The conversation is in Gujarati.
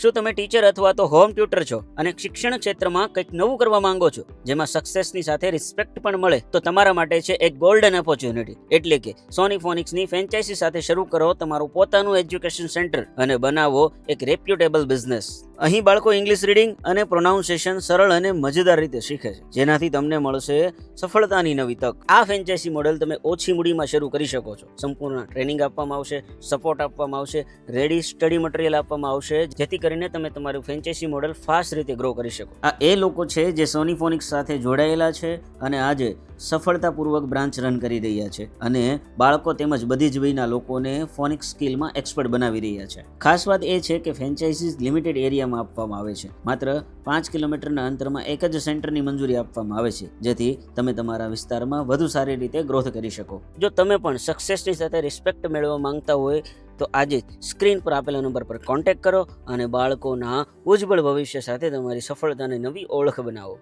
શું તમે ટીચર અથવા તો હોમ ટ્યુટર છો અને શિક્ષણ ક્ષેત્રમાં કંઈક નવું કરવા માંગો છો જેમાં સક્સેસની સાથે રિસ્પેક્ટ પણ મળે? તો તમારા માટે છે એક ગોલ્ડન ઓપોર્ચ્યુનિટી, એટલે કે સોની ફોનિક્સની ફ્રેન્ચાઇઝી સાથે શરૂ કરો તમારું પોતાનું એજ્યુકેશન સેન્ટર અને બનાવો એક રેપ્યુટેબલ બિઝનેસ. અહીં બાળકો ઇંગ્લિશ રીડિંગ અને પ્રોનાઉન્સિએશન સરળ અને મજેદાર રીતે શીખે છે, જેનાથી તમને મળશે સફળતાની નવી તક. આ ફ્રેન્ચાઇઝી મોડેલ તમે ઓછી મૂડીમાં શરૂ કરી શકો છો. સંપૂર્ણ ટ્રેનિંગ આપવામાં આવશે, સપોર્ટ આપવામાં આવશે, રેડી સ્ટડી મટીરિયલ આપવામાં આવશે, જેથી કરીને તમે તમારું ફ્રેન્ચાઇઝી મોડેલ ફાસ્ટ રીતે ગ્રો કરી શકો. આ એ લોકો છે જે સોની ફોનિક્સ સાથે જોડાયેલા છે અને આજે સફળતાપૂર્વક બ્રાન્ચ રન કરી રહ્યા છે અને બાળકો તેમજ બધી જ વયના લોકોને ફોનિક્સ સ્કિલમાં એક્સપર્ટ બનાવી રહ્યા છે. ખાસ વાત એ છે કે ફ્રેન્ચાઇઝીસ લિમિટેડ એરિયામાં આપવામાં આવે છે. માત્ર 5 કિલોમીટરના અંતરમાં એક જ સેન્ટરની મંજૂરી આપવામાં આવે છે, જેથી તમે તમારા વિસ્તારમાં વધુ સારી રીતે ગ્રોથ કરી શકો. જો તમે પણ સક્સેસની સાથે રિસ્પેક્ટ મેળવવા માંગતા હોય તો આજે સ્ક્રીન પર આપેલા નંબર પર કોન્ટેક્ટ કરો અને બાળકોના ઉજ્જવળ ભવિષ્ય સાથે તમારી સફળતાની નવી ઓળખ બનાવો.